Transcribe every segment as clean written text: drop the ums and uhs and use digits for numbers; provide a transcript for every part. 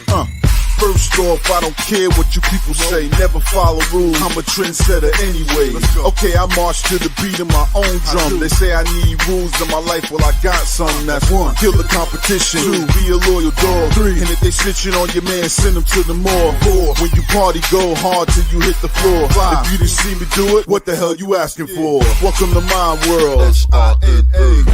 First off, I don't care what you people say. Never follow rules. I'm a trendsetter anyway. Okay, I march to the beat of my own drum. They say I need rules in my life. Well, I got some. That's 1. Kill the competition. 2. Be a loyal dog. 3. And if they snitching on your man, send them to the mall. 4. When you party, go hard till you hit the floor. 5. If you didn't see me do it, what the hell you asking for? Welcome to my world. SINA.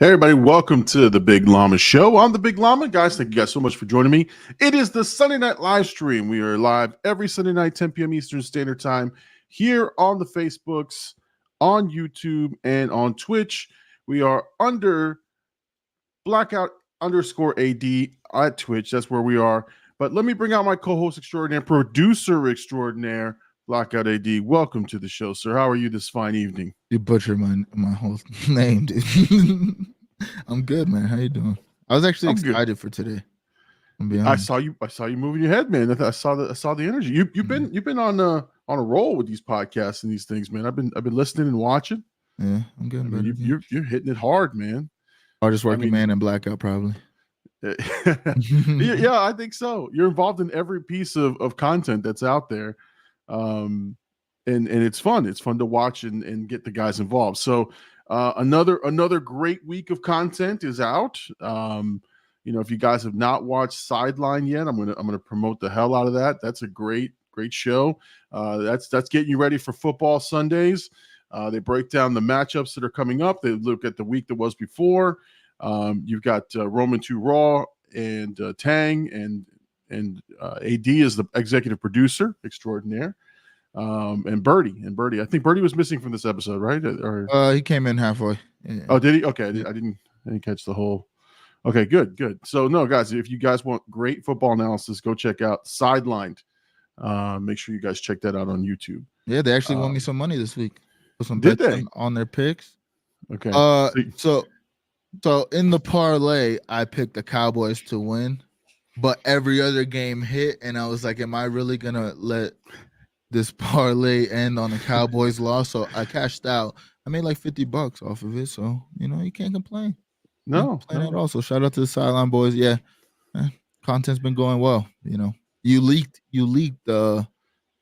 Hey everybody, welcome to the Big Llama Show. I'm the Big Llama. Guys, thank you guys so much for joining me. It is the Sunday night live stream. We are live every Sunday night, 10 p.m. Eastern Standard Time, here on the Facebooks, on YouTube, and on Twitch. We are under Blkout_AD at Twitch. That's where we are. But let me bring out my co-host extraordinaire, producer extraordinaire, Blkout AD. Welcome to the show, sir. How are you this fine evening? You butchered my whole name, dude. I'm good, man. How you doing? I was actually excited for today. I saw you moving your head, man. I saw the energy. You've been on a roll with these podcasts and these things, man. I've been listening and watching. Yeah, I'm good. I mean, you're hitting it hard, man. Hardest working man in Blkout, probably. Yeah, I think so. You're involved in every piece of content that's out there. And it's fun. It's fun to watch and get the guys involved. So another great week of content is out. If you guys have not watched Sideline yet, I'm gonna promote the hell out of that. That's a great show. That's getting you ready for football Sundays. They break down the matchups that are coming up. They look at the week that was before. You've got Roman 2 Raw and Tang and AD is the executive producer extraordinaire. And Birdie. I think Birdie was missing from this episode, right? Or he came in halfway. Yeah. Oh, did he? Okay, I didn't catch the whole. Okay, good. So no, guys, if you guys want great football analysis, go check out Sidelined. Make sure you guys check that out on YouTube. Yeah, they actually won me some money this week. Did they on their picks? Okay. So in the parlay, I picked the Cowboys to win, but every other game hit, and I was like, am I really gonna let this parlay end on a Cowboys loss? So I cashed out. I made like $50 off of it. So, you can't complain. No. At all. So shout out to the Sideline boys. Yeah. Content's been going well. You leaked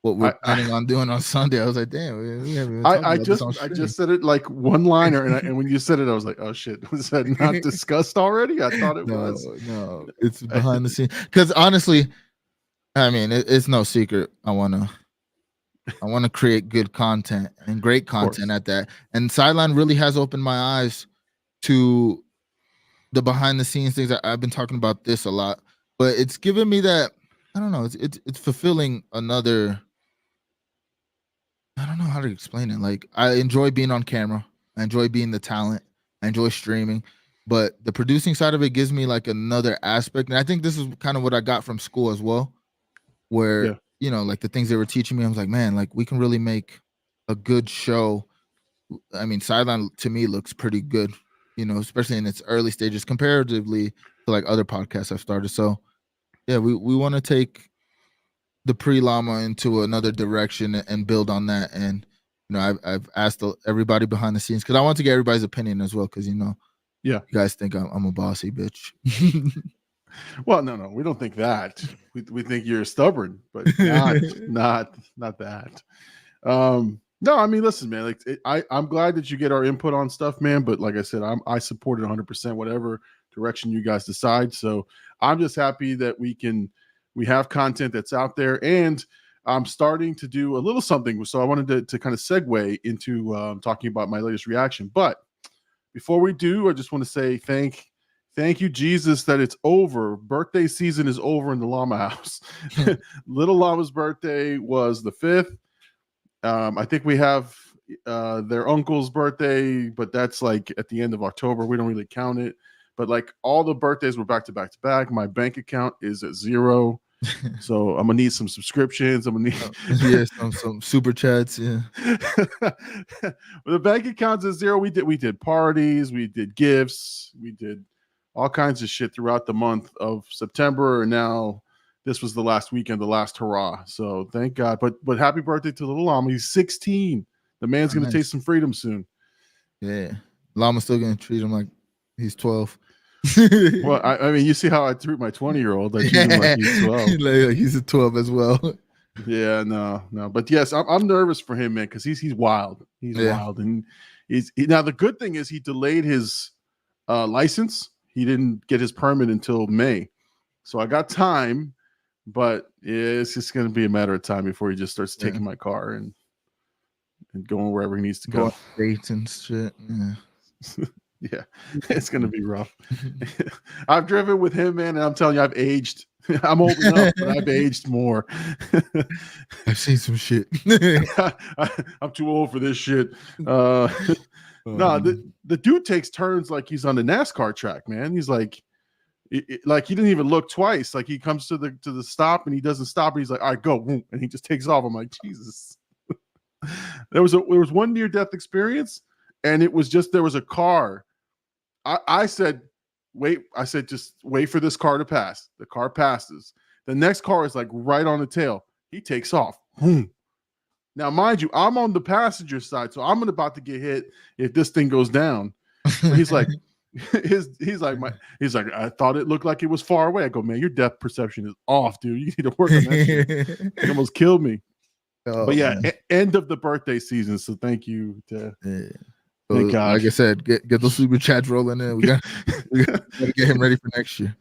what we're planning on doing on Sunday. I was like, damn, we haven't I just said it like one liner, and when you said it, I was like, oh shit, was that not discussed already? I thought it was. No, it's behind the scenes. Because honestly, I mean, it's no secret. I want to create good content and great content at that. And Sideline really has opened my eyes to the behind the scenes things. I've been talking about this a lot, but it's given me that, I don't know, it's fulfilling another, I don't know how to explain it. Like, I enjoy being on camera. I enjoy being the talent. I enjoy streaming, but the producing side of it gives me like another aspect. And I think this is kind of what I got from school as well, where, like the things they were teaching me, I was like, man, like we can really make a good show. I mean, Sideline to me looks pretty good, especially in its early stages comparatively to like other podcasts I've started. So yeah, we want to take the pre-Llama into another direction and build on that. And, I've asked everybody behind the scenes because I want to get everybody's opinion as well. Because, you guys think I'm a bossy bitch. Well, no, we don't think that. We think you're stubborn, but not that. No, I mean, listen, man. Like, I'm glad that you get our input on stuff, man. But like I said, I support it 100%, whatever direction you guys decide. So I'm just happy that we have content that's out there, and I'm starting to do a little something. So I wanted to kind of segue into talking about my latest reaction. But before we do, I just want to say thank you, Jesus, that it's over. Birthday season is over in the Llama house. Little Llama's birthday was the 5th. I think we have their uncle's birthday, but that's like at the end of October. We don't really count it. But like all the birthdays were back to back to back. My bank account is at 0. So I'm gonna need some subscriptions. I'm gonna need some super chats. Yeah. Well, the bank account's at 0. We did parties, we did gifts, we did all kinds of shit throughout the month of September, and now this was the last weekend, the last hurrah. So thank God. But happy birthday to little Llama. He's 16. The man's gonna taste some freedom soon. Yeah, Llama's still gonna treat him like he's 12. Well, I mean, you see how I treat my 20-year-old. I treat him like he's 12. Like, he's a 12 as well. Yeah, no. But yes, I'm nervous for him, man, because he's wild. He's wild, and now the good thing is he delayed his license. He didn't get his permit until May, so I got time. But it's just going to be a matter of time before he just starts taking my car and going wherever he needs to go. Dates and shit. Yeah. Yeah, it's going to be rough. I've driven with him, man, and I'm telling you, I've aged. I'm old enough, but I've aged more. I've seen some shit. I'm too old for this shit. No, the dude takes turns like he's on the NASCAR track, man. He's like he didn't even look twice. Like he comes to the stop and he doesn't stop. And he's like, all right, go. And he just takes off. I'm like, Jesus. There was one near-death experience, and it was just there was a car. I said, wait. I said, just wait for this car to pass. The car passes. The next car is like right on the tail. He takes off. Now, mind you, I'm on the passenger side, so I'm about to get hit if this thing goes down. He's like, he's like, I thought it looked like it was far away. I go, man, your depth perception is off, dude. You need to work on that shit. It almost killed me. But yeah, end of the birthday season. So thank you to thank God. Like I said, get those super chats rolling in. We got to get him ready for next year.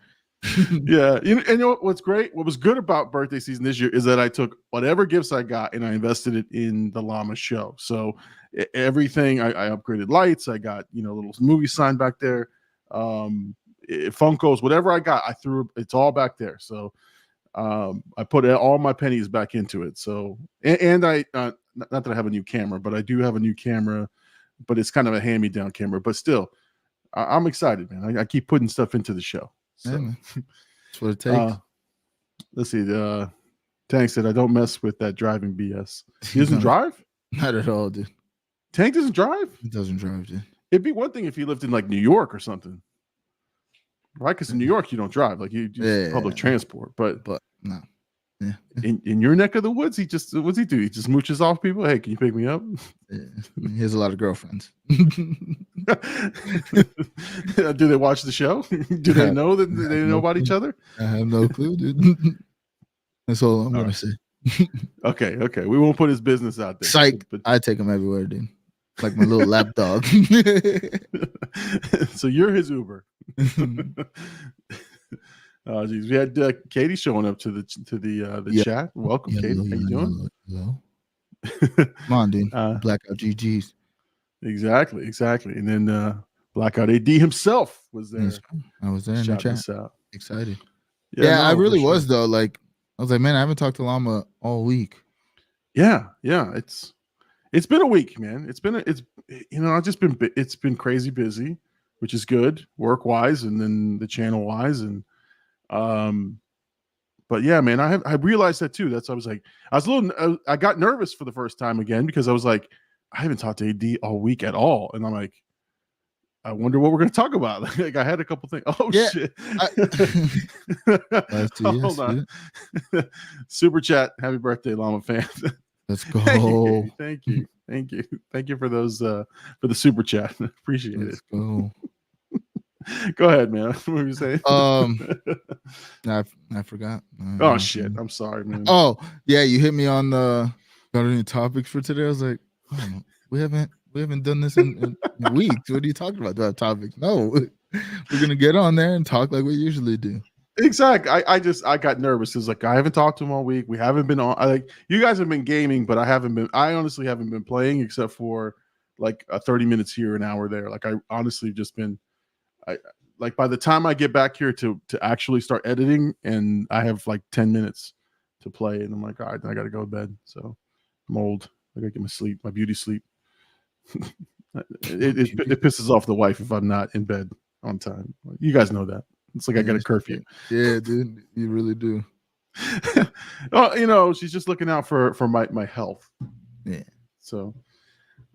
Yeah, and you know what's great? What was good about birthday season this year is that I took whatever gifts I got and I invested it in the Llama show. So everything I upgraded lights. I got little movie sign back there, Funkos, whatever I got, I threw. It's all back there. So I put all my pennies back into it. So and I not that I have a new camera, but I do have a new camera, but it's kind of a hand-me-down camera. But still, I'm excited, man. I keep putting stuff into the show. So that's what it takes. Let's see. Tank said, I don't mess with that driving BS. He doesn't drive? Not at all, dude. Tank doesn't drive? He doesn't drive, dude. It'd be one thing if he lived in like New York or something. Right? Because in New York, you don't drive. Like you use public transport. But no. Yeah. In your neck of the woods, what's he do? He just mooches off people. Hey, can you pick me up? Yeah. He has a lot of girlfriends. Do they watch the show? Do they know that they know about each other? I have no clue, dude. That's all I'm gonna say. Okay. We won't put his business out there. Psych. I take him everywhere, dude. Like my little lap dog. So you're his Uber. Oh, geez. We had Katie showing up to the chat. Welcome, Katie. How you doing? Hello. Come on, dude. Blkout GGs. Exactly. And then Blkout AD himself was there. I was there in the chat. Excited. Yeah, I really was though. Like I was like, man, I haven't talked to Llama all week. Yeah. It's been a week, man. It's been crazy busy, which is good work wise, and then the channel wise, and but yeah, man, I realized that too. I got nervous for the first time again because I was like, I haven't talked to AD all week at all, and I'm like, I wonder what we're going to talk about. Like I had a couple things. Oh yeah. Shit! Hold on. Super chat. Happy birthday, Llama fan. Let's go. Thank you for those for the super chat. Appreciate it. Go. Go ahead, man. What were you saying? I forgot. Oh shit! I'm sorry, man. Oh yeah, you hit me on the got any topics for today? I was like, oh, we haven't done this in weeks. What are you talking about? Do I have topics? No, we're gonna get on there and talk like we usually do. Exactly. I got nervous because like I haven't talked to him all week. We haven't been on. You guys have been gaming, but I honestly haven't been playing except for like 30 minutes here, an hour there. Like I honestly just been. Like by the time I get back here to actually start editing, and I have like 10 minutes to play, and I'm like, all right, I got to go to bed. So I'm old. I got to get my sleep, my beauty sleep. It pisses off the wife if I'm not in bed on time. You guys know that. It's like I got a curfew. Yeah, dude, you really do. Well, she's just looking out for my health. Yeah. So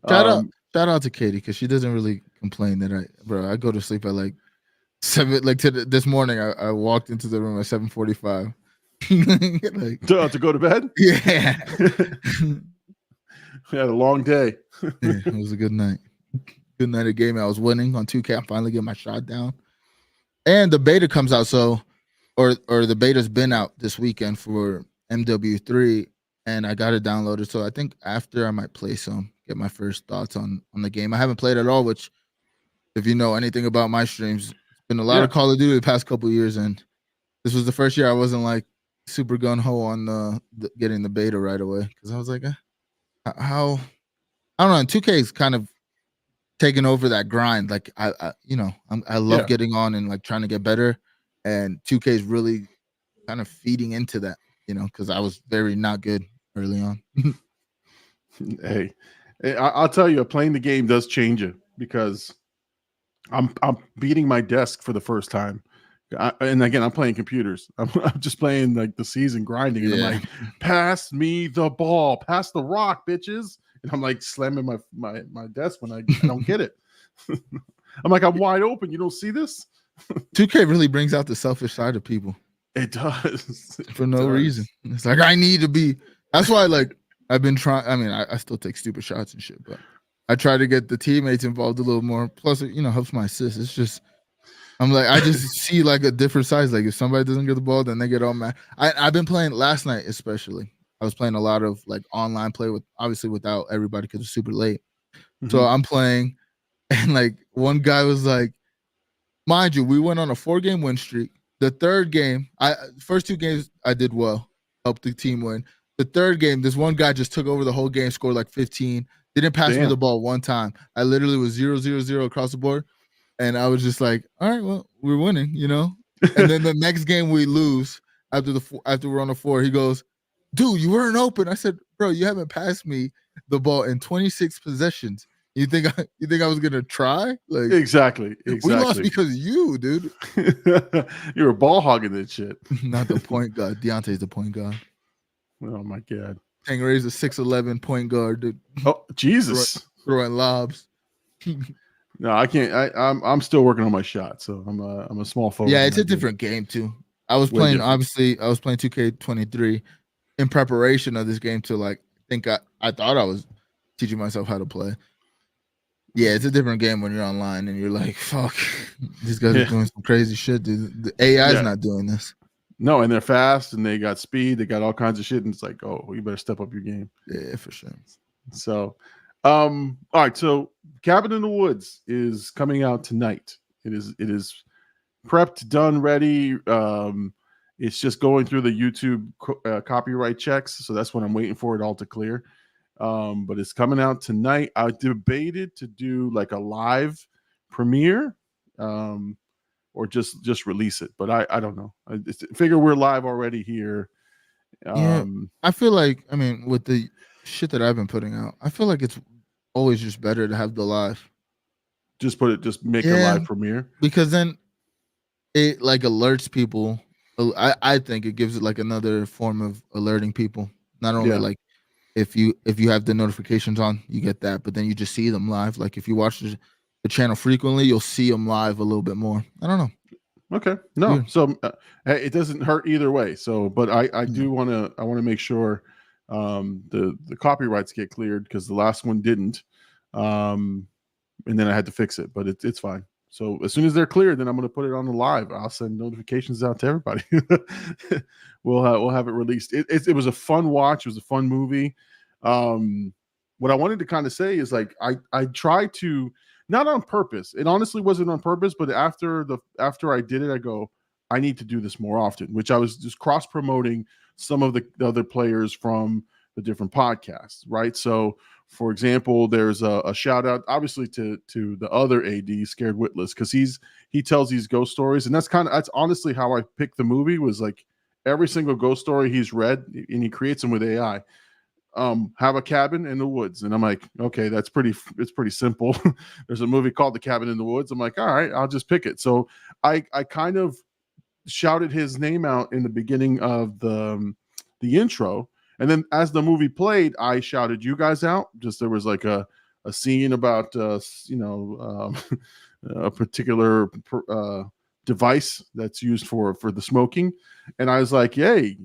shout out to Katie because she doesn't really complain that I go to sleep at like 7. Like this morning, I walked into the room at 7:45. To go to bed. Yeah. We had a long day. Yeah, it was a good night. good night of gaming. I was winning on 2K. I finally get my shot down. And the beta comes out, or the beta's been out this weekend for MW3, and I got it downloaded. So I think after I might play some, get my first thoughts on the game. I haven't played at all, which, if you know anything about my streams, it's been a lot of Call of Duty the past couple of years, and this was the first year I wasn't like super gun ho on the getting the beta right away, because I was like, how I don't know. And 2K is kind of taking over that grind. Like I love getting on and like trying to get better, and 2K is really kind of feeding into that, because I was very not good early on. Hey, I'll tell you, playing the game does change it, because I'm beating my desk for the first time. And again, I'm playing computers. I'm just playing like the season grinding, and I'm like, pass me the ball, pass the rock, bitches. And I'm like slamming my desk when I don't get it. I'm like, I'm wide open. You don't see this? 2K really brings out the selfish side of people. It does. For no reason. It's like, I need to be. That's why, like, I've been trying. I mean, I still take stupid shots and shit, but I try to get the teammates involved a little more. Plus, it, helps my assist. It's just, I'm like, I just see like a different size. Like if somebody doesn't get the ball, then they get all mad. I've been playing last night, especially. I was playing a lot of like online play with, obviously without everybody because it's super late. Mm-hmm. So I'm playing, and like one guy was like, mind you, we went on a 4-game win streak. The third game, first 2 games I did well, helped the team win. The third game, this one guy just took over the whole game, scored like 15, didn't pass me the ball one time. I literally was 0-0-0 across the board. And I was just like, all right, well, we're winning, And then the next game we lose after we're on the 4, he goes, dude, you weren't open. I said, bro, you haven't passed me the ball in 26 possessions. You think I was gonna try? Like exactly. We lost because of you, dude. You were ball hogging that shit. Not the point guard. Deontay's the point guard. Oh my god. Tangeray's a 6'11" point guard, dude. Oh Jesus! Throwing lobs. No, I can't. I'm still working on my shot, so I'm a small forward. Yeah, it's a different game too. I was playing 2K23 in preparation of this game to like think I thought I was teaching myself how to play. Yeah, it's a different game when you're online and you're like, fuck, these guys are doing some crazy shit, dude. The AI is not doing this. No, and they're fast and they got speed, they got all kinds of shit, and it's like, oh, you better step up your game. Yeah, for sure. So all right, so Cabin in the Woods is coming out tonight. It is prepped, done, ready. It's just going through the YouTube copyright checks, so that's what I'm waiting for it all to clear. But it's coming out tonight. I debated to do like a live premiere, or just release it, but I don't know. I figure we're live already here. I feel like, I mean, with the shit that I've been putting out, I feel like it's always just better to have the live. Just make a live premiere, because then it like alerts people. I think it gives it like another form of alerting people. Not only like if you have the notifications on, you get that, but then you just see them live. Like if you watch the channel frequently, you'll see them live a little bit more. I don't know. Okay, no, so it doesn't hurt either way. So, but I do want to make sure the copyrights get cleared, because the last one didn't, and then I had to fix it, but it's fine. So as soon as they're cleared, then I'm going to put it on the live. I'll send notifications out to everybody. We'll have it released. It was a fun watch. It was a fun movie. What I wanted to kind of say is like I tried to, not on purpose. It honestly wasn't on purpose, but after I did it, I go, I need to do this more often, which I was just cross promoting some of the other players from the different podcasts, right? So, for example, there's a shout out, obviously, to the other AD, Scared Witless, because he tells these ghost stories, and that's honestly how I picked the movie. Was like every single ghost story he's read, and he creates them with AI. Have a cabin in the woods, and I'm like, okay, it's pretty simple. There's a movie called The Cabin in the Woods. I'm like, all right, I'll just pick it. So I kind of shouted his name out in the beginning of the intro. And then as the movie played, I shouted you guys out. Just there was like a scene about a particular device that's used for the smoking, and I was like, "Yay!"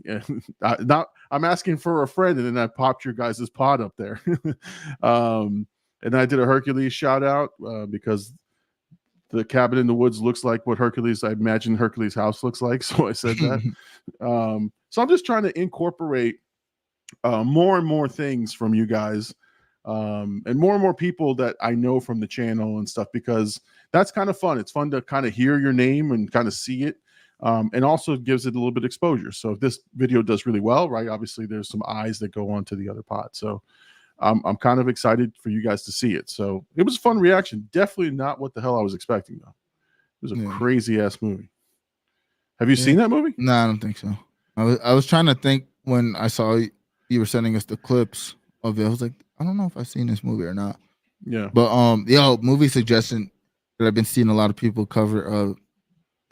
I'm asking for a friend, and then I popped your guys' pod up there. And And then I did a Hercules shout out because the cabin in the woods looks like what I imagine Hercules' house looks like. So I said that. So I'm just trying to incorporate more and more things from you guys, and more people that I know from the channel and stuff, because that's kind of fun. It's fun to kind of hear your name and kind of see it, and also gives it a little bit of exposure. So if this video does really well, right, obviously there's some eyes that go on to the other pod. So I'm kind of excited for you guys to see it. So it was a fun reaction. Definitely not what the hell I was expecting, though. It was a crazy ass movie. Have you seen that movie? No, I don't think so. I was trying to think when I saw you were sending us the clips of it. I was like, I don't know if I've seen this movie or not. Yeah. But movie suggestion that I've been seeing a lot of people cover.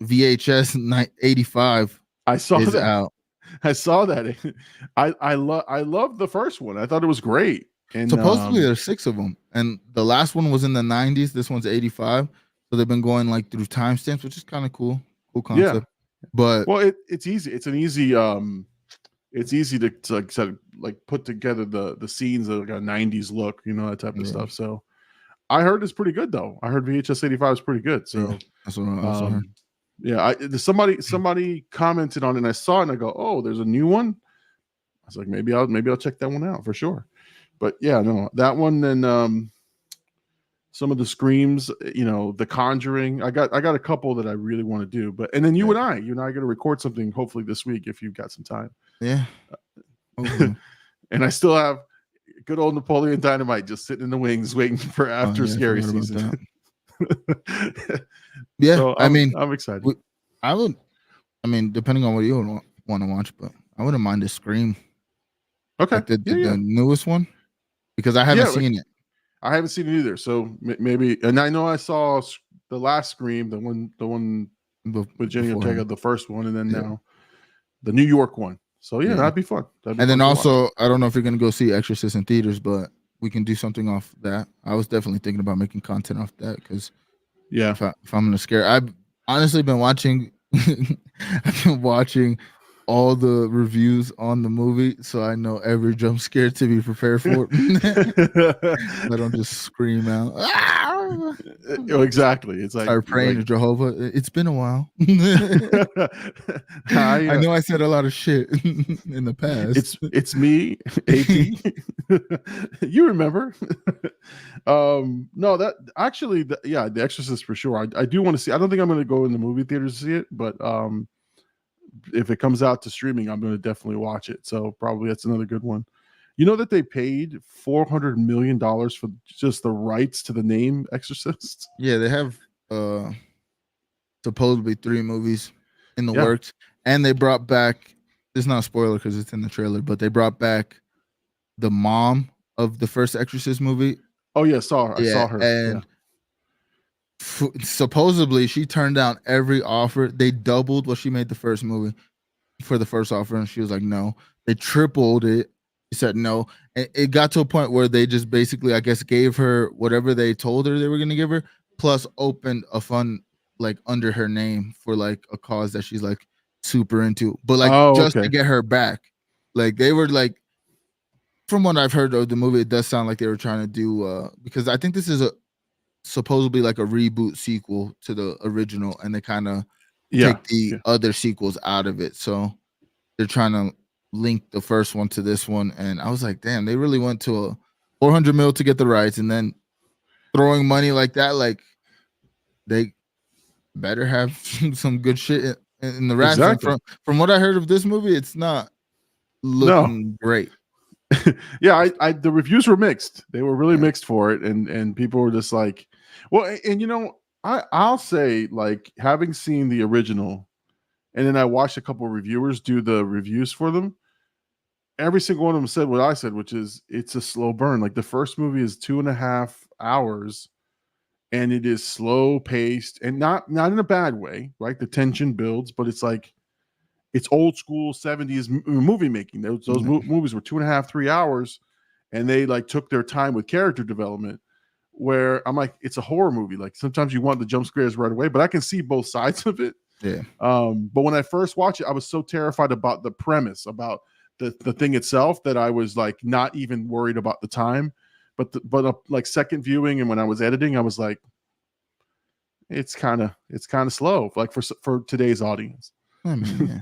VHS 85. I saw that. Out. I saw that. I love the first one. I thought it was great. And supposedly there's 6 of them, and the last one was in the 90s. This one's 85, so they've been going like through timestamps, which is kind of cool concept. Yeah. But well, it's easy. It's an easy it's easy to like put together the scenes of like a 90s look, that type of stuff. So I heard it's pretty good, though. I heard VHS 85 is pretty good. So that's what I also heard. Yeah, somebody commented on it, and I saw it, and I go, "Oh, there's a new one." I was like, maybe I'll check that one out for sure. But yeah, no, that one, and some of the Screams, The Conjuring. I got a couple that I really want to do, and then you and I got to record something hopefully this week if you've got some time. Yeah. And I still have good old Napoleon Dynamite just sitting in the wings waiting for after scary season. Yeah, so I'm excited. Depending on what you want to watch, but I wouldn't mind a Scream. Okay, like the newest one, because I haven't seen it. I haven't seen it either, so maybe. And I know I saw the last Scream, the one with Jenny Ortega, the first one, and then now the New York one. So that'd be fun. And then also, I don't know if you're gonna go see Exorcist in theaters, but we can do something off that. I was definitely thinking about making content off that, because if I'm gonna scare, I've honestly been watching. I've been watching all the reviews on the movie, so I know every jump scare to be prepared for. I don't just scream out. Exactly. It's like start praying to Jehovah. It's been a while. I know I said a lot of shit in the past. It's me, AP. You remember? No, that actually, The Exorcist for sure. I do want to see. I don't think I'm going to go in the movie theaters to see it, but if it comes out to streaming, I'm going to definitely watch it. So probably that's another good one. You know that they paid $400 million for just the rights to the name Exorcist? Yeah, they have supposedly 3 movies in the works, and they brought back. It's not a spoiler because it's in the trailer, but they brought back the mom of the first Exorcist movie. Oh yeah, I saw her, and supposedly she turned down every offer. They doubled what she made the first movie for the first offer, and she was like, no. They tripled it. She said no. And it got to a point where they just basically, I guess, gave her whatever they told her they were going to give her, plus opened a fund like under her name for like a cause that she's like super into, but like to get her back. Like they were like, from what I've heard of the movie, it does sound like they were trying to do because I think this is supposedly like a reboot sequel to the original, and they kind of take the other sequels out of it. So they're trying to link the first one to this one, and I was like, damn, they really went to a 400 mil to get the rights, and then throwing money like that, like they better have some good shit in the racks. Exactly. From what I heard of this movie, it's not looking great. Yeah, the reviews were mixed. They were really mixed for it, and people were just like, well, and I'll say, like, having seen the original, and then I watched a couple of reviewers do the reviews for them. Every single one of them said what I said, which is it's a slow burn. Like the first movie is 2.5 hours, and it is slow paced, and not in a bad way, right? The tension builds, but it's like it's old school 70s movie making. Those movies were 2.5, 3 hours, and they like took their time with character development. Where I'm like, it's a horror movie. Like sometimes you want the jump scares right away, but I can see both sides of it. Yeah. But when I first watched it, I was so terrified about the premise, about the thing itself, that I was like not even worried about the time. but like second viewing and when I was editing, I was like, it's kind of slow, like for today's audience. I mean, yeah.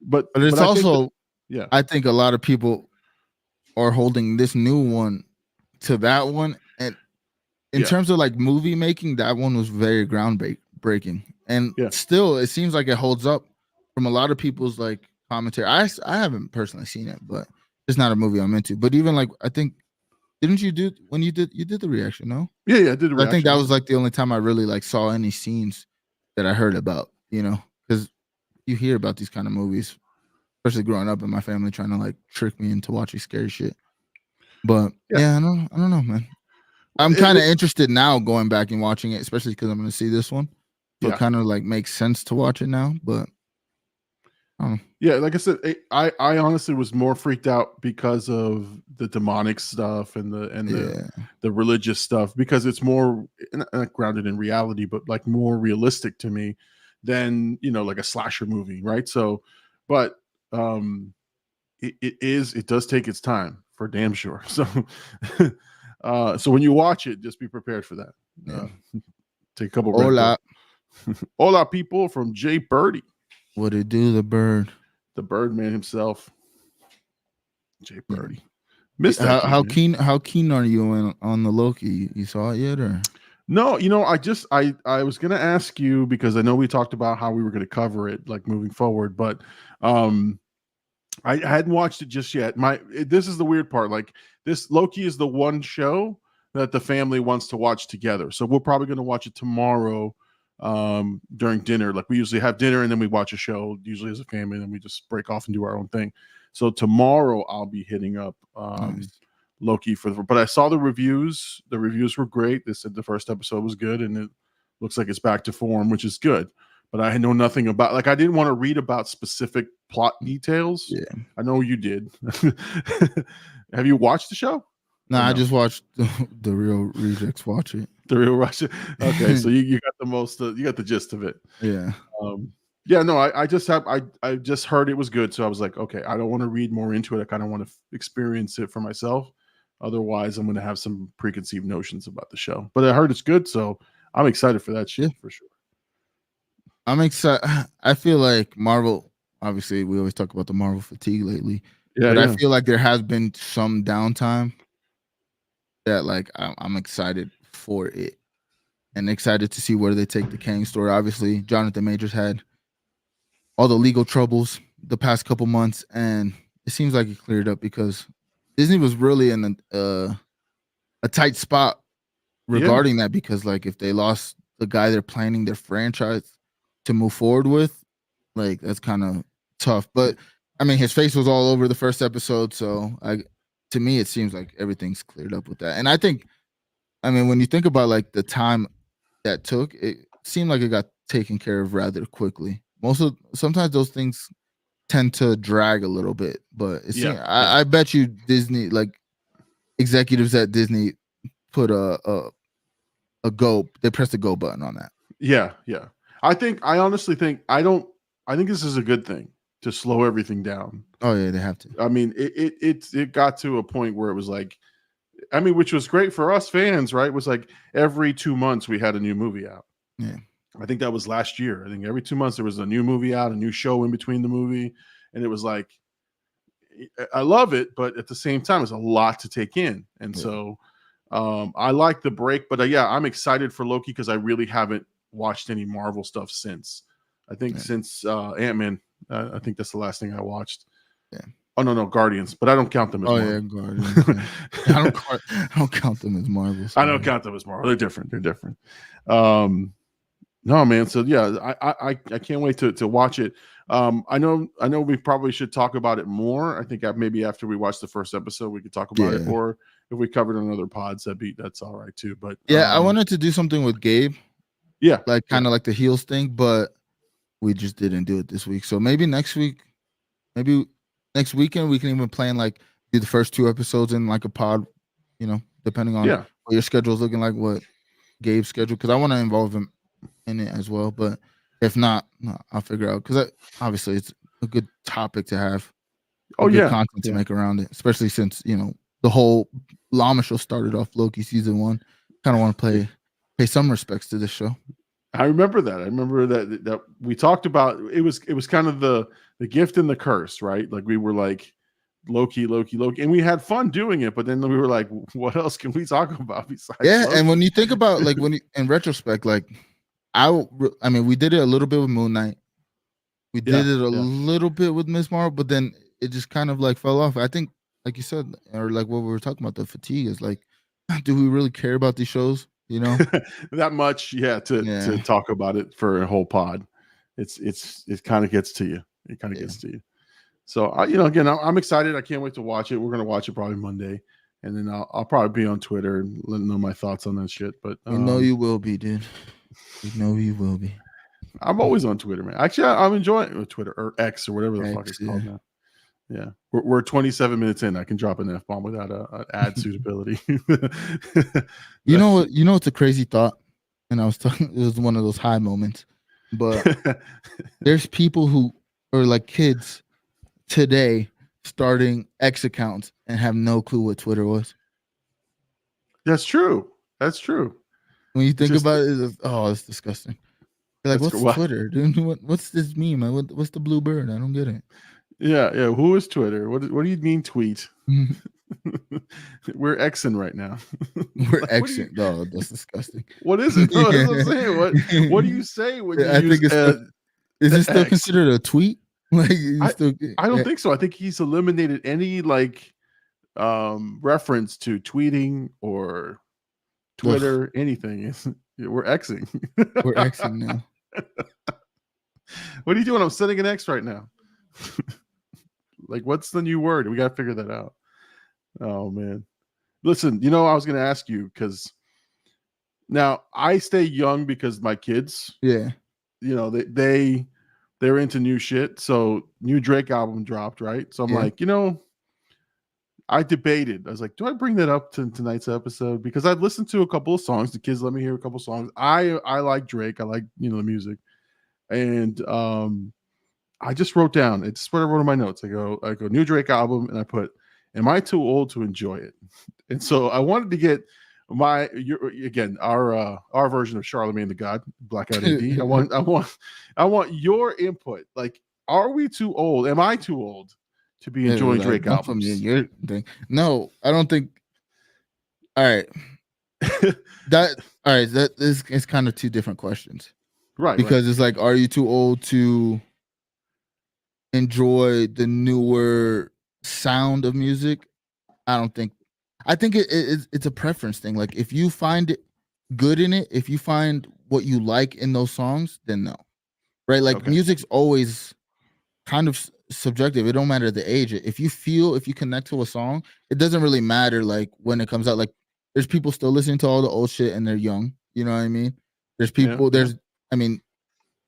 but it's I also, think I think a lot of people are holding this new one to that one, and in terms of like movie making, that one was very groundbreaking, and still it seems like it holds up from a lot of people's like commentary. I haven't personally seen it, but it's not a movie I'm into. But even like, I think, didn't you do when you did the reaction? No, I did the reaction. I think that was like the only time I really like saw any scenes that I heard about, because you hear about these kind of movies, especially growing up in my family trying to like trick me into watching scary shit. But I don't know, man. I'm kind of interested now going back and watching it, especially because I'm going to see this one. So it kind of like makes sense to watch it now. But like I said, I honestly was more freaked out because of the demonic stuff and the religious stuff, because it's more not grounded in reality, but like more realistic to me than like a slasher movie, right? So, but it does take its time for damn sure. So, so when you watch it, just be prepared for that. Take a couple. Hola, people from Jay Birdie. What it do, the bird? The Birdman himself, Jay Birdie. Missed that. How keen are you on the Loki? You saw it yet, or no? I was gonna ask you because I know we talked about how we were gonna cover it like moving forward, but I hadn't watched it just yet. This is the weird part. Like, this Loki is the one show that the family wants to watch together. So we're probably going to watch it tomorrow during dinner. Like, we usually have dinner and then we watch a show, usually as a family, and then we just break off and do our own thing. So tomorrow I'll be hitting up Loki but I saw the reviews. The reviews were great. They said the first episode was good and it looks like it's back to form, which is good. But I know nothing about, like, I didn't want to read about specific plot details. Yeah. I know you did. Have you watched the show? No, I just watched the Real Rejects watch it. The Real Russia. Okay, so you got the most, you got the gist of it. Yeah. I just heard it was good. So I was like, okay, I don't want to read more into it. I kind of want to experience it for myself. Otherwise, I'm going to have some preconceived notions about the show. But I heard it's good, so I'm excited for that shit for sure. I'm excited. I feel like Marvel, obviously, we always talk about the Marvel fatigue lately. But I feel like there has been some downtime that, like, I'm excited for it and excited to see where they take the Kang story. Obviously, Jonathan Majors had all the legal troubles the past couple months, and it seems like it cleared up because Disney was really in a tight spot regarding that, because, like, if they lost the guy they're planning their franchise to move forward with, like, that's kind of tough. But I mean, his face was all over the first episode, so to me it seems like everything's cleared up with that. And I think, I mean, when you think about like the time that took, it seemed like it got taken care of rather quickly. Sometimes those things tend to drag a little bit, but I bet you Disney, like, executives at Disney put they pressed the go button on that. Yeah. I honestly think this is a good thing to slow everything down. Oh yeah, they have to. I mean, it got to a point where it was like, I mean, which was great for us fans, right? It was like every 2 months we had a new movie out. Yeah. I think that was last year. I think every 2 months there was a new movie out, a new show in between the movie. And it was like, I love it, but at the same time, it's a lot to take in. And so I like the break, but I'm excited for Loki because I really haven't watched any Marvel stuff since. I think since Ant-Man, I think that's the last thing I watched. Yeah. Oh no, Guardians, but I don't count them as Marvel. Yeah, Guardians. Yeah. I don't count them as Marvel. I don't count them as Marvel. They're different. No, man. So I can't wait to watch it. I know we probably should talk about it more. I think maybe after we watch the first episode, we could talk about it. Or if we covered on other pods, that's all right too. But I wanted to do something with Gabe. Yeah, like kind of like the heels thing, but we just didn't do it this week. So maybe next week, maybe next weekend, we can even plan like do the first 2 episodes in like a pod, depending on what your schedule is looking like, what Gabe's schedule, because I want to involve him in it as well. But if not, I'll figure out, because obviously it's a good topic to have. Content to make around it, especially since the whole Llama show started off Loki season 1. Kind of want to pay some respects to this show. I remember that. I remember that we talked about it was kind of the gift and the curse, right? Like we were like Loki, and we had fun doing it, but then we were like, what else can we talk about besides Loki? And when you think about like in retrospect, like I mean, we did it a little bit with Moon Knight. We did it a little bit with Miss Marvel, but then it just kind of like fell off. I think, like you said, or like what we were talking about, the fatigue is like, do we really care about these shows? You know, that much, to talk about it for a whole pod. It kind of gets to you. It kind of gets to you. So again, I'm excited. I can't wait to watch it. We're gonna watch it probably Monday, and then I'll probably be on Twitter and let them know my thoughts on that shit. But we know you will be, dude. We know you will be. I'm always on Twitter, man. Actually, I'm enjoying Twitter or X or whatever the fuck it's called now. Yeah, we're 27 minutes in. I can drop an F-bomb without an ad suitability. You know what? You know it's a crazy thought, and I was talking. It was one of those high moments, but there's people who are like kids today starting X accounts and have no clue what Twitter was. That's true. That's true. When you think about it, it's disgusting. You're like, what's Twitter? Dude, what's this meme? What's the blue bird? I don't get it. Yeah. Who is Twitter? What do you mean tweet? We're Xing right now. We're Xing. No, that's disgusting. What is it? No, that's what I'm saying. What do you say when you use is it still considered a tweet? Like I don't think so. I think he's eliminated any like reference to tweeting or Twitter, anything. We're Xing. We're Xing now. What are you doing? I'm setting an X right now. Like, what's the new word? We got to figure that out. Oh, man. Listen, I was going to ask you because now I stay young because my kids, they're into new shit. So new Drake album dropped, right? So I'm like, I debated. I was like, do I bring that up to tonight's episode? Because I've listened to a couple of songs. The kids let me hear a couple of songs. I like Drake. I like, the music. And I just wrote down, it's what I wrote in my notes. I go, new Drake album, and I put, am I too old to enjoy it? And so I wanted to get our version of Charlemagne the God, Blkout AD. I want your input. Like, are we too old? Am I too old to be enjoying Drake albums? Your thing. No, I don't think. All right. That is kind of two different questions. Right. Because it's like, are you too old to enjoy the newer sound of music? I think it's a preference thing. Like, if you find it good in it, if you find what you like in those songs, then no. Right? Like, music's always kind of subjective. It don't matter the age. If you connect to a song, it doesn't really matter like when it comes out. Like, there's people still listening to all the old shit and they're young. You know what I mean? There's people, I mean,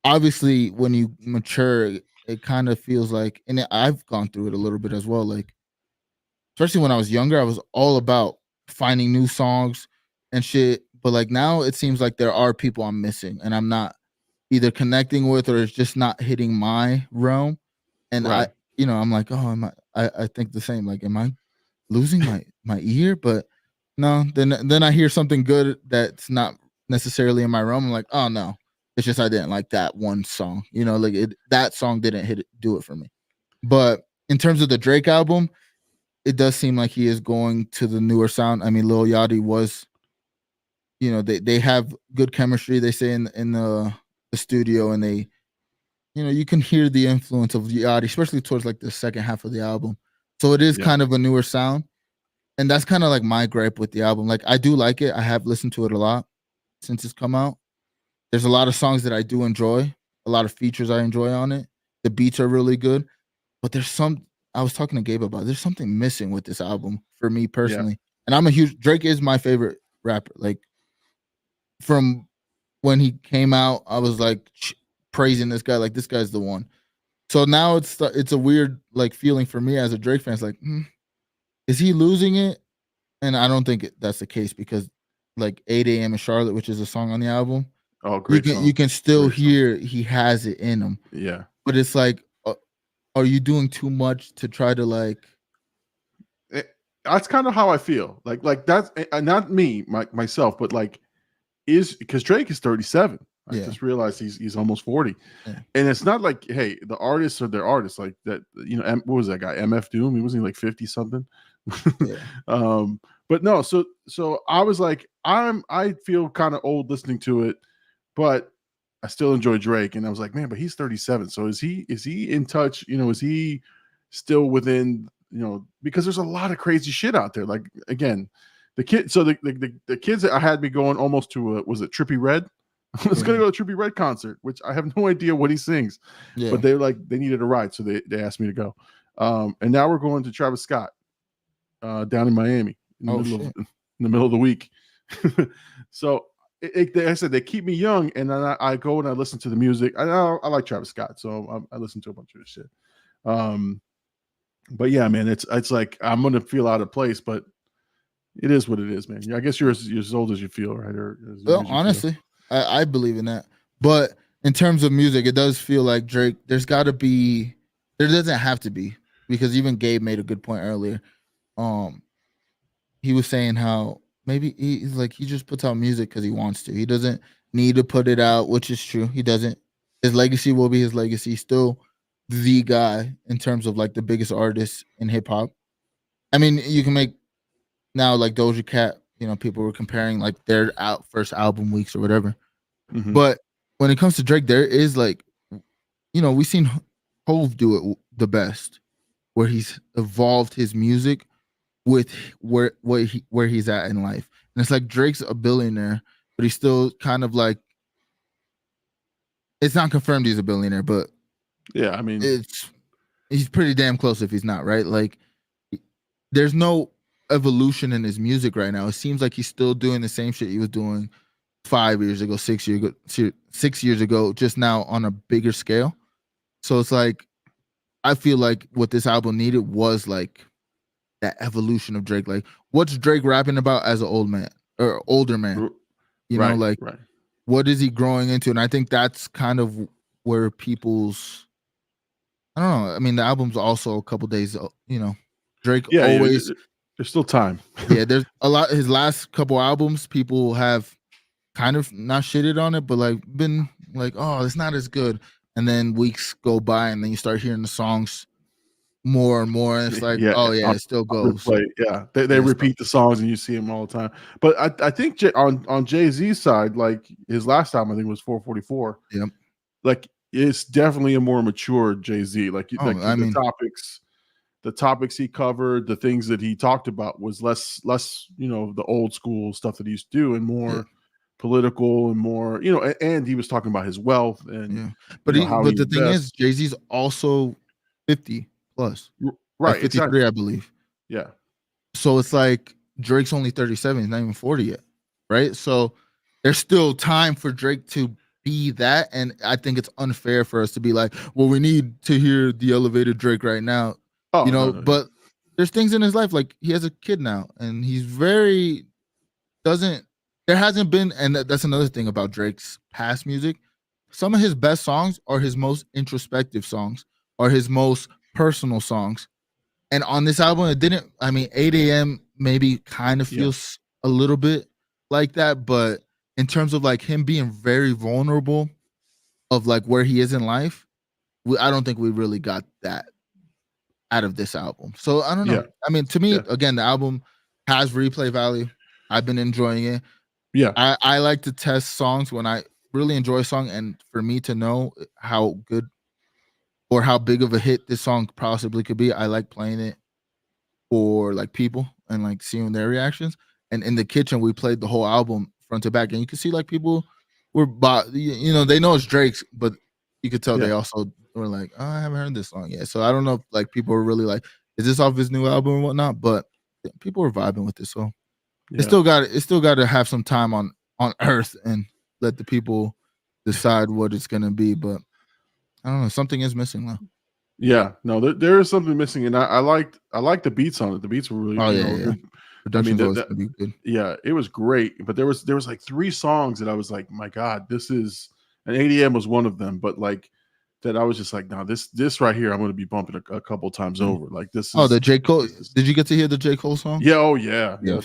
obviously when you mature, it kind of feels like, and I've gone through it a little bit as well. Like, especially when I was younger, I was all about finding new songs and shit. But like now it seems like there are people I'm missing and I'm not either connecting with, or it's just not hitting my realm. And I'm like, I think the same. Like, am I losing my ear? But no, then I hear something good that's not necessarily in my realm. I'm like, oh no, it's just I didn't like that one song. Like that song didn't do it for me. But in terms of the Drake album, it does seem like he is going to the newer sound. I mean, Lil Yachty was, they have good chemistry. They say in the studio, and they, you can hear the influence of Yachty, especially towards like the second half of the album. So it is kind of a newer sound. And that's kind of like my gripe with the album. Like, I do like it. I have listened to it a lot since it's come out. There's a lot of songs that I do enjoy, a lot of features I enjoy on it. The beats are really good, but I was talking to Gabe about, there's something missing with this album for me personally. And I'm Drake is my favorite rapper. Like, from when he came out, I was like praising this guy, like, this guy's the one. So now it's a weird like feeling for me as a Drake fan. It's like, is he losing it? And I don't think that's the case, because like 8 a.m. in Charlotte, which is a song on the album, great song. You can still hear he has it in him. Yeah. But it's like, are you doing too much to try to like that's kind of how I feel. Like that's not me, myself, but like is because Drake is 37. I Yeah. just realized he's almost 40. Yeah. And it's not like, hey, the artists are their artists. Like that, what was that guy? MF Doom? He wasn't like 50 something. Yeah. But no, so I was like, I feel kind of old listening to it, but I still enjoy Drake. And I was like, man, but he's 37. So is he in touch? Is he still within, because there's a lot of crazy shit out there. Like again, the kids that I had me going almost to was it Trippie Redd? I was gonna go to Trippie Redd concert, which I have no idea what he sings, but they needed a ride, so they asked me to go. And now we're going to Travis Scott down in Miami in the middle of the week. So I said they keep me young, and then I go and I listen to the music. I like Travis Scott, so I listen to a bunch of his shit. But yeah, man, it's like I'm gonna feel out of place, but it is what it is, man. I guess you're as old as you feel, right? Well, honestly, I believe in that. But in terms of music, it does feel like Drake. There doesn't have to be, because even Gabe made a good point earlier. He was saying how maybe he's like, he just puts out music because he wants to. He doesn't need to put it out, which is true. He doesn't. His legacy will be his legacy. Still the guy in terms of like the biggest artist in hip hop. I mean, you can make now like Doja Cat. People were comparing like their first album weeks or whatever. Mm-hmm. But when it comes to Drake, there is like, we've seen Hove do it the best, where he's evolved his music with where he's at in life. And it's like Drake's a billionaire, but he's still kind of like, it's not confirmed he's a billionaire, but yeah, I mean, he's pretty damn close if he's not, right? Like, there's no evolution in his music right now. It seems like he's still doing the same shit he was doing 5 years ago, 6 years ago, just now on a bigger scale. So it's like, I feel like what this album needed was like that evolution of Drake. Like, what's Drake rapping about as an old man or older man? Right. What is he growing into? And I think that's kind of where people's, I don't know. I mean, the album's also a couple days, Drake always. There's still time. Yeah, there's a lot. His last couple albums, people have kind of not shitted on it, but like been like, oh, it's not as good. And then weeks go by, and then you start hearing the songs more and more, and it's like, oh yeah, it still goes. Yeah, they repeat the songs, and you see them all the time. But I think on Jay-Z's side, like his last album, I think was 444. Yep. Like it's definitely a more mature Jay-Z. Like, the topics he covered, the things that he talked about was less, the old school stuff that he used to do, and more political and more, and he was talking about his wealth and but the thing is, Jay-Z's also 50 plus, right? Like 53, exactly. I believe. Yeah. So it's like Drake's only 37; he's not even 40 yet, right? So there's still time for Drake to be that, and I think it's unfair for us to be like, well, we need to hear the elevated Drake right now. No. But there's things in his life, like he has a kid now, and he's there hasn't been, and that's another thing about Drake's past music. Some of his best songs are his most introspective songs, are his most personal songs. And on this album, 8 a.m. maybe kind of feels a little bit like that, but in terms of like him being very vulnerable of like where he is in life, I don't think we really got that out of this album. So I don't know. I mean, to me, again, the album has replay value. I've been enjoying it. Yeah. I like to test songs when I really enjoy a song, and for me to know how good or how big of a hit this song possibly could be, I like playing it for like people and like seeing their reactions. And in the kitchen, we played the whole album front to back, and you can see like people were they know it's Drake's, but you could tell they also were like, oh, I haven't heard this song yet. So I don't know if like people were really like, is this off his new album or whatnot? But people were vibing with this. So it's still got to have some time on Earth and let the people decide what it's gonna be. But I don't know, something is missing now. Yeah, no, there is something missing, and I liked the beats on it. The beats were really good. Production's always gonna be good. Yeah, it was great. But there was like 3 songs that I was like, my God, this is, and ADM was one of them. But like that I was just like, no, this right here, I'm going to be bumping a couple times over. Like this is. Oh, the J. Cole. Did you get to hear the J. Cole song? Yeah. Oh yeah. Yeah.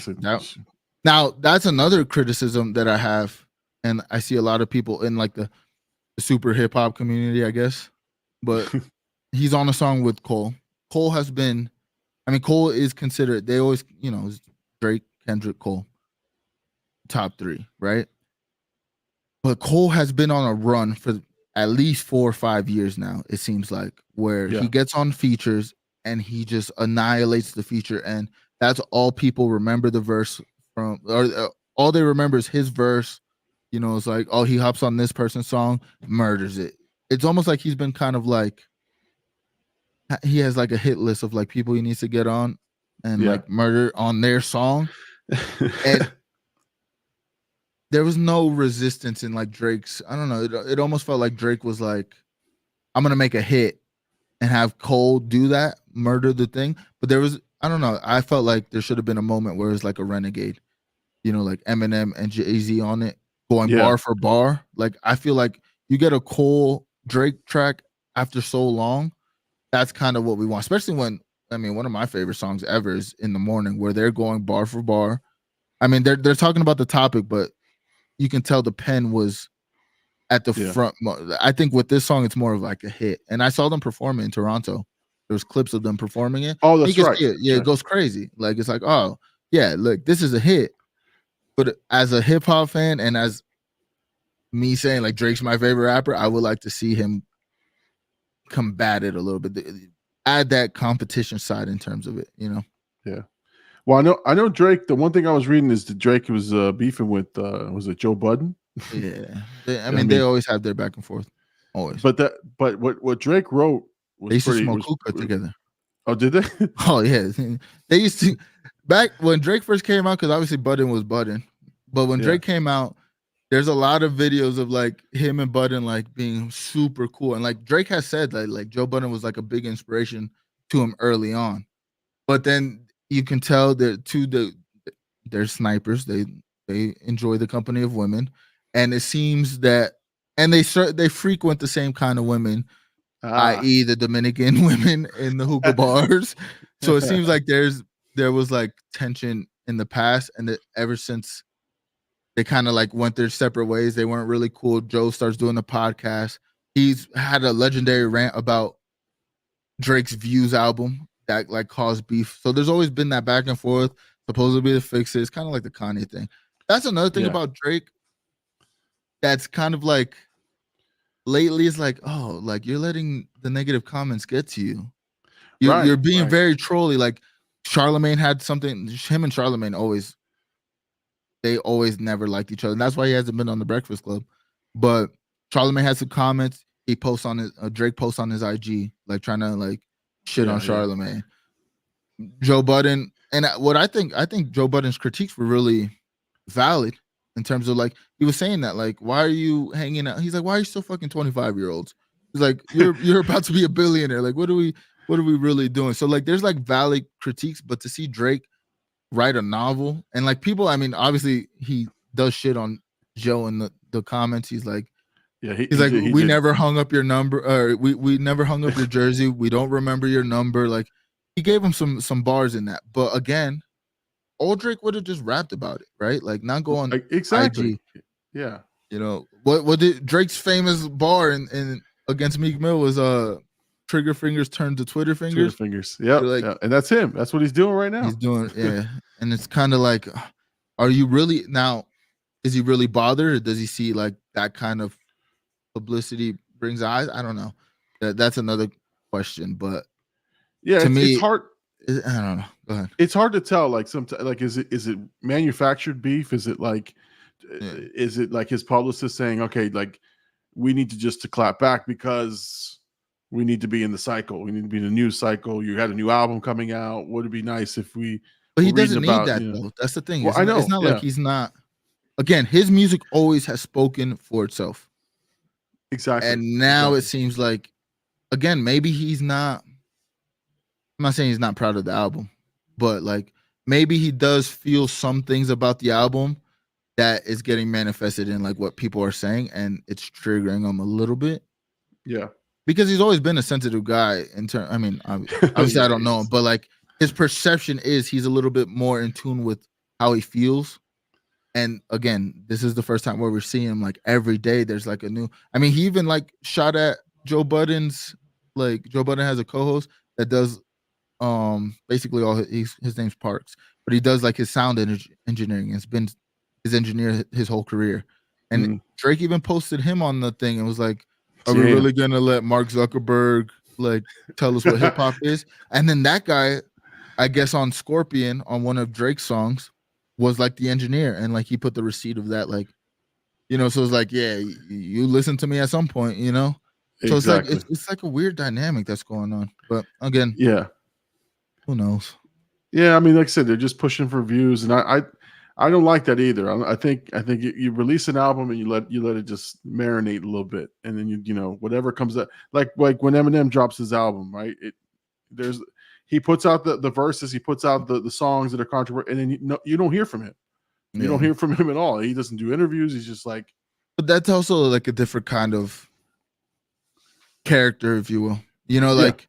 Now that's another criticism that I have, and I see a lot of people in like the super hip hop community, I guess. But he's on a song with Cole. Cole has been, I mean, Cole is considered. They always, Drake, Kendrick, Cole, top 3, right? But Cole has been on a run for at least 4 or 5 years now, it seems like, where he gets on features and he just annihilates the feature. And that's all people remember the verse from, or all they remember is his verse. It's like, oh, he hops on this person's song, murders it. It's almost like he's been kind of like, he has like a hit list of like people he needs to get on and like murder on their song. And there was no resistance in like Drake's. I don't know. It almost felt like Drake was like, I'm going to make a hit and have Cole do that, murder the thing. But there was, I don't know. I felt like there should have been a moment where it's like a renegade, like Eminem and Jay-Z on it, going bar for bar. Like, I feel like you get a Cole Drake track after so long. That's kind of what we want, especially when, one of my favorite songs ever is In the Morning, where they're going bar for bar. I mean, they're talking about the topic, but you can tell the pen was at the front. I think with this song, it's more of like a hit. And I saw them perform it in Toronto. There's clips of them performing it. Oh, that's right. It goes crazy. Like, it's like, oh, yeah, look, this is a hit. But as a hip hop fan and as me saying like Drake's my favorite rapper, I would like to see him combat it a little bit, add that competition side in terms of it, Yeah. Well, I know Drake. The one thing I was reading is that Drake was beefing with was it Joe Budden? Yeah, they always have their back and forth, always. But what Drake wrote was they used to smoke hookah together. Oh, did they? Oh yeah, they used to back when Drake first came out, because obviously Budden was Budden, but when Drake came out, there's a lot of videos of like him and Budden like being super cool, and like Drake has said that like Joe Budden was like a big inspiration to him early on, but then you can tell that they're snipers. They enjoy the company of women, and it seems that, and they frequent the same kind of women, i.e. the Dominican women in the hookah bars. So it seems like there was like tension in the past, and that ever since they kind of like went their separate ways, they weren't really cool. Joe starts doing the podcast. He's had a legendary rant about Drake's Views album that like caused beef. So there's always been that back and forth, supposedly to fix it. It's kind of like the Kanye thing. That's another thing about Drake that's kind of like lately is like, oh, like you're letting the negative comments get to you. You're being very trolly. Like Charlemagne had something, him and Charlemagne always never liked each other. And that's why he hasn't been on the Breakfast Club. But Charlemagne had some comments. He posts on his Drake posts on his IG, like trying to like shit on Charlemagne. Joe Budden, and what I think Joe Budden's critiques were really valid in terms of like, he was saying that like, why are you hanging out? He's like, why are you still fucking 25-year-olds? He's like, you're about to be a billionaire. Like, what are we really doing? So like, there's like valid critiques, but to see Drake write a novel and like people, obviously he does shit on Joe in the comments. He's like, we never hung up your number, or we never hung up your jersey. We don't remember your number. Like, he gave him some bars in that. But again, all Drake would have just rapped about it, right? Like, not go on exactly. IG. Yeah. What did Drake's famous bar in against Meek Mill was trigger fingers turned to Twitter fingers. Twitter fingers. Yep. And that's him. That's what he's doing right now. He's doing, and it's kind of like, are you really now? Is he really bothered, or does he see like that kind of publicity brings eyes? I don't know. That's another question, but to me, it's hard. I don't know. Go ahead. It's hard to tell. Like sometimes, like is it manufactured beef? Is it like his publicist saying, okay, like we need to clap back because we need to be in the cycle. We need to be in the news cycle. You had a new album coming out. Would it be nice if we? But he doesn't need that though. That's the thing. Well, I know. It's not like he's not. Again, his music always has spoken for itself. Exactly. And now it seems like, again, maybe he's not. I'm not saying he's not proud of the album, but like maybe he does feel some things about the album that is getting manifested in like what people are saying, and it's triggering him a little bit. Yeah. because he's always been a sensitive guy in turn. I mean, obviously I don't know him, but like his perception is he's a little bit more in tune with how he feels. And again, this is the first time where we're seeing him like every day. There's like a new. I mean, he even like shot at Joe Budden's. Like Joe Budden has a co-host that does basically all his name's Parks, but he does like his sound engineering. It's been his engineer his whole career. And Drake even posted him on the thing and was like, are we really gonna let Mark Zuckerberg like tell us what hip hop is? And then that guy, I guess on Scorpion, on one of Drake's songs, was like the engineer, and like he put the receipt of that, like, you know, so it's like, yeah, you listen to me at some point, you know. So Exactly. it's like a weird dynamic that's going on. But again, yeah, who knows? Yeah, I mean, like I said, they're just pushing for views, and I don't like that either. I think you release an album and you let it just marinate a little bit, and then you know whatever comes up. Like when Eminem drops his album, right? He puts out the verses, he puts out the songs that are controversial, and then you don't hear from him. You don't hear from him at all. He doesn't do interviews. He's just like. But that's also like a different kind of character, if you will. You know, like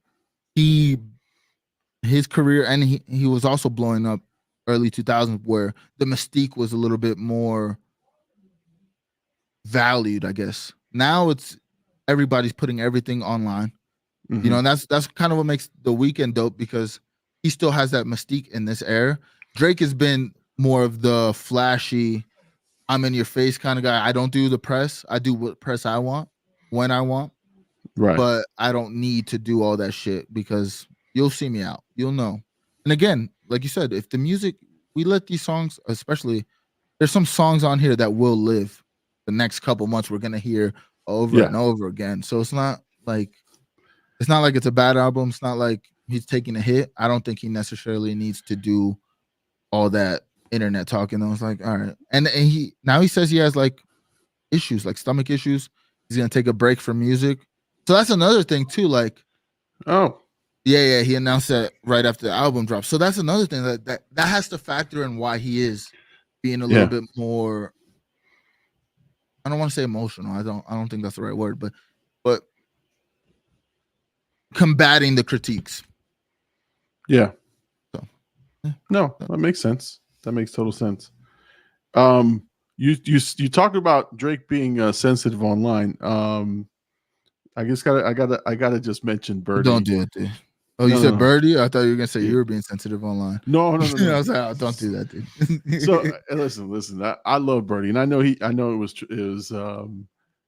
his career, and he was also blowing up early 2000s, where the mystique was a little bit more valued, I guess. Now it's everybody's putting everything online. You know, and that's kind of what makes The Weeknd dope, because he still has that mystique in this era. Drake has been more of the flashy, I'm in your face kind of guy. I don't do the press. I do what press I want when I want. Right. But I don't need to do all that shit, because you'll see me out. You'll know. And again, like you said, if the music, we let these songs, especially, there's some songs on here that will live the next couple months. We're going to hear over and over again. So it's not like it's a bad album. It's not like he's taking a hit. I don't think he necessarily needs to do all that internet talking. I was like, all right. And he says he has like issues, like stomach issues. He's going to take a break from music. So that's another thing too. Like, yeah, he announced that right after the album dropped. So that's another thing that has to factor in why he is being a little bit more. I don't want to say emotional. I don't think that's the right word, but combating the critiques. Yeah. So, no, that makes sense. That makes total sense. You talked about Drake being sensitive online. I guess I gotta just mention Birdie. Don't do it, dude. Oh, you said Birdie? I thought you were gonna say you were being sensitive online. No. I was like, oh, don't do that, dude. So listen. I love Birdie, and I know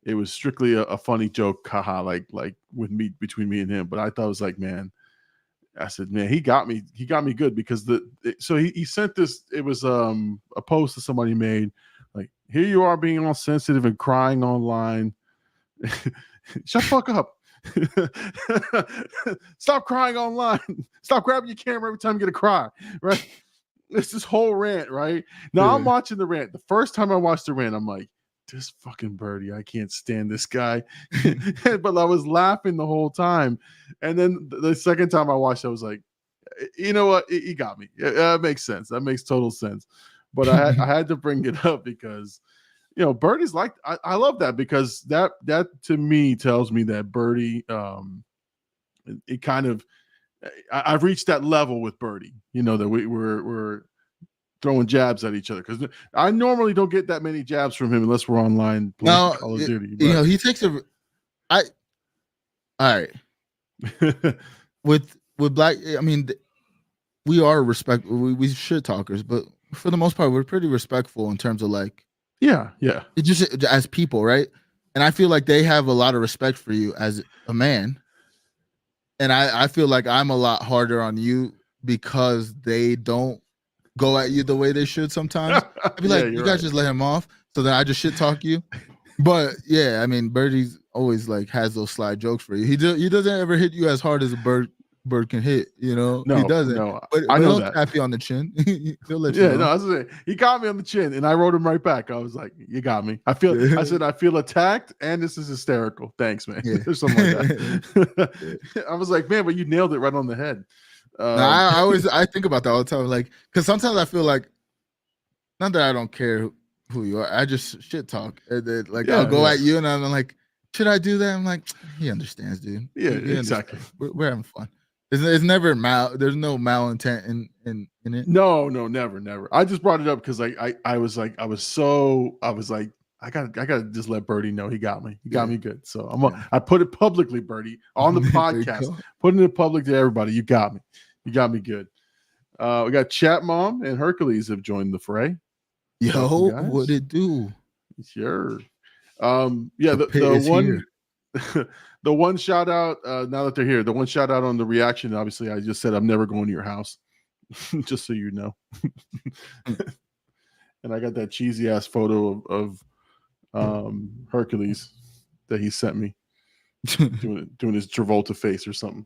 it was strictly a funny joke, haha, like between me and him. But I thought it was like, man, I said, man, he got me good, because he sent this. It was a post that somebody made, like, here you are being all sensitive and crying online. Shut the fuck up. Stop crying online. Stop grabbing your camera every time you get a cry, right? It's this whole rant, right? Now I'm watching the rant. The first time I watched the rant, I'm like, this fucking Birdie, I can't stand this guy. But I was laughing the whole time. And then the second time I watched, I was like, you know what? He got me. That makes sense. That makes total sense. But I had to bring it up because, you know, Birdie's like, I love that, because that to me tells me that Birdie, it kind of, I've reached that level with Birdie, you know, that we're throwing jabs at each other, because I normally don't get that many jabs from him unless we're online playing Call of Duty. You know, he takes all right. with Black, I mean, we are respectful. We shit talkers, but for the most part, we're pretty respectful in terms of like, yeah, it just as people, right? And I feel like they have a lot of respect for you as a man, and I feel like I'm a lot harder on you because they don't go at you the way they should sometimes. I'd be like, you guys just let him off, so then I just shit talk you. But yeah, I mean, Birdie's always like has those slide jokes for you. He doesn't ever hit you as hard as a bird can hit, you know. No, he doesn't. No, but I know he'll that. tap you on the chin. He'll let you know. No, I was saying, he got me on the chin, and I wrote him right back. I was like, "You got me." I said, I feel attacked, and this is hysterical. Thanks, man. Yeah. Or something like that. I was like, man, but you nailed it right on the head. I think about that all the time, like, because sometimes I feel like, not that I don't care who you are, I just shit talk. Like, I'll go at you, and I'm like, should I do that? I'm like, he understands, dude. Yeah, He exactly. We're having fun. It's never there's no malintent in it. No, never. I just brought it up because I was like, I gotta just let Birdie know he got me. He got me good. So I put it publicly, Birdie, on the podcast. Putting it public to everybody. You got me. You got me good. We got Chat Mom and Hercules have joined the fray. Yo, what it do? Sure. The one the one shout out, now that they're here, the one shout out on the reaction, obviously I just said I'm never going to your house. Just so you know. And I got that cheesy ass photo of Hercules that he sent me doing his Travolta face or something.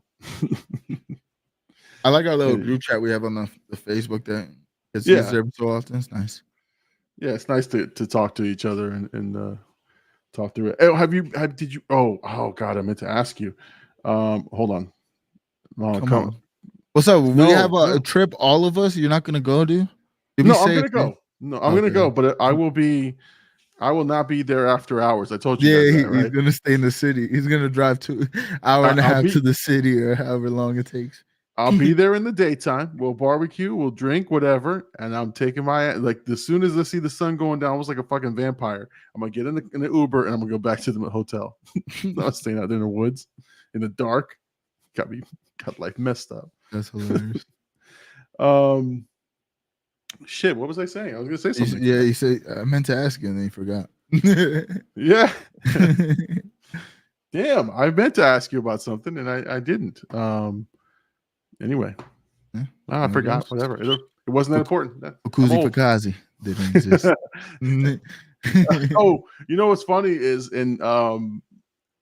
I like our little group chat we have on the Facebook that it's used there so often. It's nice. Yeah, it's nice to talk to each other and talk through it. Oh, God, I meant to ask you. Hold on. Come on. What's up? We have a trip, all of us. You're not gonna go, dude? I'm gonna go. No, I'm gonna go, but I will not be there after hours. I told you. Yeah, he's gonna stay in the city. He's gonna drive 2 hour and a half to the city or however long it takes. I'll be there in the daytime. We'll barbecue, we'll drink, whatever. And I'm taking as soon as I see the sun going down, almost like a fucking vampire, I'm gonna get in the Uber and I'm gonna go back to the hotel. I'm not staying out there in the woods in the dark. Got life messed up. That's hilarious. Shit, what was I saying? I was gonna say something. Yeah, you said I meant to ask you and then you forgot. Yeah. Damn, I meant to ask you about something and I didn't. Anyway, I forgot. Whatever. It wasn't that important. Fukuzi Fukazi didn't exist. Oh, you know what's funny is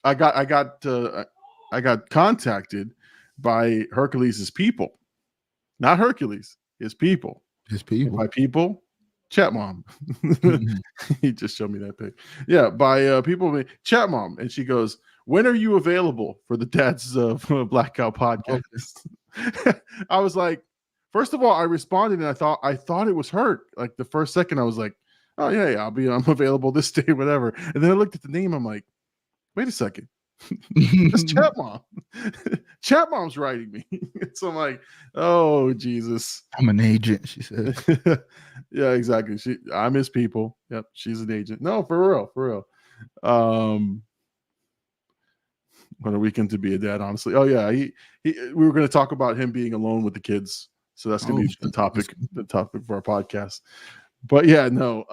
I got contacted by Hercules' people, not Hercules, his people. His people. And by people, Chat Mom. He just showed me that pic. Yeah, by people, Chat Mom, and she goes, "When are you available for the Dad's Blkout podcast?" Okay. I was like, first of all, I responded and I thought it was her. Like the first second, I was like, "Oh yeah, I'm available this day, whatever." And then I looked at the name. I'm like, wait a second. It's Chat Mom. Chat Mom's writing me. So I'm like, oh Jesus. I'm an agent, she said. Yeah, exactly. I'm his people. Yep, she's an agent. No, for real. On a weekend to be a dad, honestly. Oh yeah, we were going to talk about him being alone with the kids. So that's going to be the topic for our podcast. But yeah, no.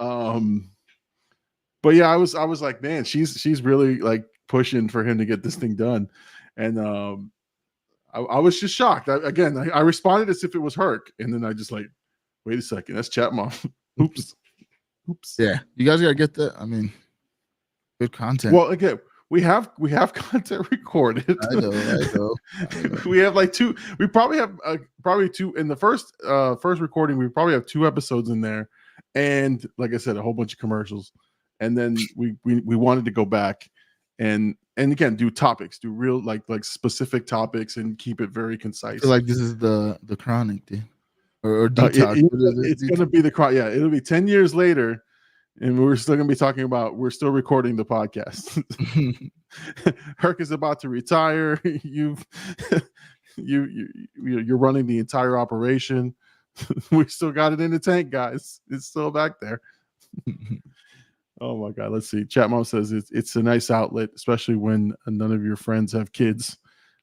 But yeah, I was like, man, she's really like pushing for him to get this thing done. And I was just shocked. I responded as if it was Herc, and then I just like, wait a second, that's Chat Mom. Oops. Yeah, you guys gotta get that. I mean, good content. Well, again, we have content recorded. I know. We have like 2. We probably have probably 2 in the first recording. We probably have 2 episodes in there, and like I said, a whole bunch of commercials. And then we wanted to go back and again do topics, do real like specific topics, and keep it very concise. I feel like this is the chronic, dude, or detox. It's gonna be the chronic. Yeah, it'll be 10 years later, and we're still gonna be talking about. We're still recording the podcast. Herc is about to retire. You're running the entire operation. We still got it in the tank, guys. It's still back there. Oh my God. Let's see. Chat Mom says it's a nice outlet, especially when none of your friends have kids.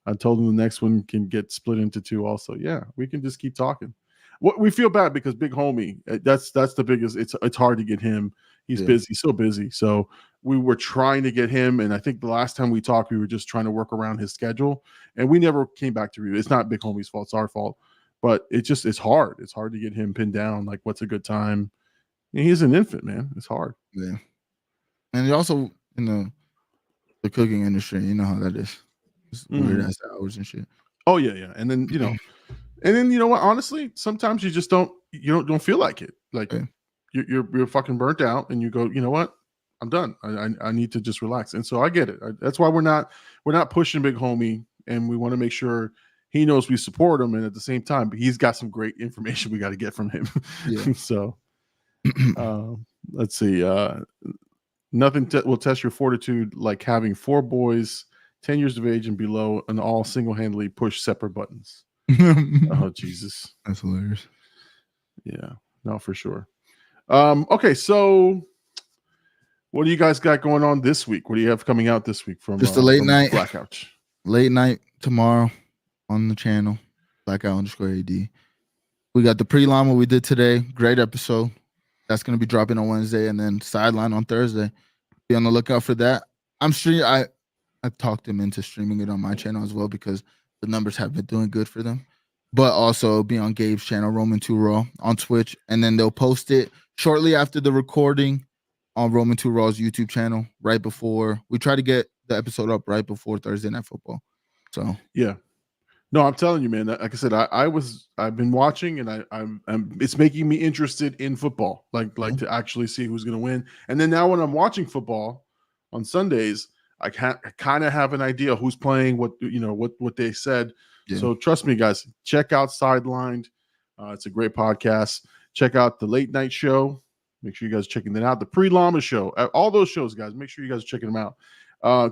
I told them the next one can get split into 2 also. Yeah, we can just keep talking. What we feel bad because Big Homie, that's the biggest. It's hard to get him. He's busy, so busy. So we were trying to get him, and I think the last time we talked, we were just trying to work around his schedule, and we never came back to review. It's not Big Homie's fault; it's our fault. But it's hard. It's hard to get him pinned down. Like, what's a good time? He's an infant, man. It's hard. Yeah, and also in the cooking industry, you know how that is. It's weird ass hours and shit. Oh yeah. And then you know what? Honestly, sometimes you just don't feel like it. Like you're fucking burnt out, and you go, you know what? I'm done. I need to just relax. And so I get it. That's why we're not pushing Big Homie, and we want to make sure he knows we support him, and at the same time, he's got some great information we got to get from him. Yeah. So let's see. Nothing will test your fortitude like having 4 boys 10 years of age and below and all single-handedly push separate buttons. Oh, Jesus. That's hilarious. Yeah, no, for sure. Okay, so what do you guys got going on this week? What do you have coming out this week from just a late night Blkout? Late night tomorrow on the channel, Blkout_AD. We got the pre-llama we did today. Great episode. That's going to be dropping on Wednesday, and then Sideline on Thursday. Be on the lookout for that. I've talked him into streaming it on my channel as well because the numbers have been doing good for them. But also be on Gabe's channel, Roman 2 Raw, on Twitch, and then they'll post it shortly after the recording on Roman 2 Raw's YouTube channel. Right before we try to get the episode up right before Thursday Night Football. So yeah, no, I'm telling you, man. Like I said, I've been watching, and I'm it's making me interested in football, like to actually see who's going to win. And then now when I'm watching football on Sundays, I kind of have an idea who's playing, what they said. Yeah. So trust me, guys, check out Sidelined. It's a great podcast. Check out the Late Night Show. Make sure you guys are checking that out. The Pre-Llama Show. All those shows, guys. Make sure you guys are checking them out.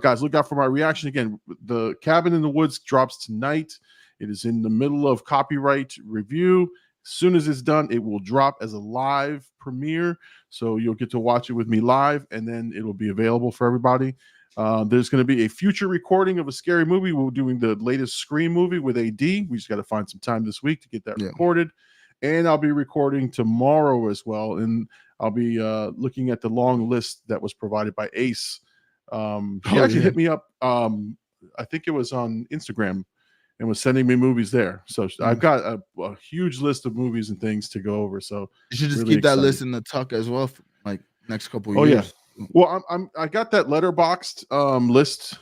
Guys, look out for my reaction. Again, the Cabin in the Woods drops tonight. It is in the middle of copyright review. As soon as it's done, it will drop as a live premiere. So you'll get to watch it with me live, and then it'll be available for everybody. There's going to be a future recording of a scary movie. We're doing the latest Scream movie with AD. We just got to find some time this week to get that recorded. And I'll be recording tomorrow as well. And I'll be looking at the long list that was provided by Ace. He actually hit me up. I think it was on Instagram and was sending me movies there. So I've got a huge list of movies and things to go over. So you should just really keep that list in the tuck as well for like next couple of years. Yeah. Well, I got that letterboxed list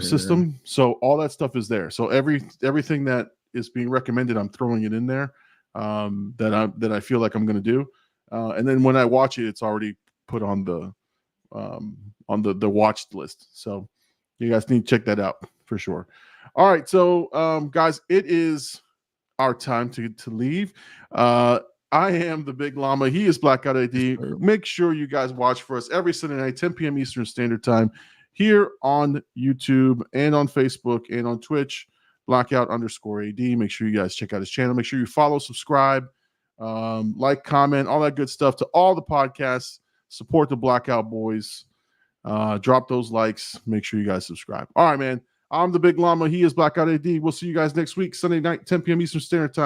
system, so all that stuff is there. So everything that is being recommended, I'm throwing it in there. That I feel like I'm going to do, and then when I watch it, it's already put on the watched list. So you guys need to check that out for sure. All right, so guys, it is our time to leave. I am the Big Llama. He is Blkout AD. Make sure you guys watch for us every Sunday night, 10 p.m. Eastern Standard Time, here on YouTube and on Facebook and on Twitch, Blkout_AD. Make sure you guys check out his channel. Make sure you follow, subscribe, like, comment, all that good stuff to all the podcasts. Support the Blkout boys. Drop those likes. Make sure you guys subscribe. All right, man. I'm the Big Llama. He is Blkout AD. We'll see you guys next week, Sunday night, 10 p.m. Eastern Standard Time.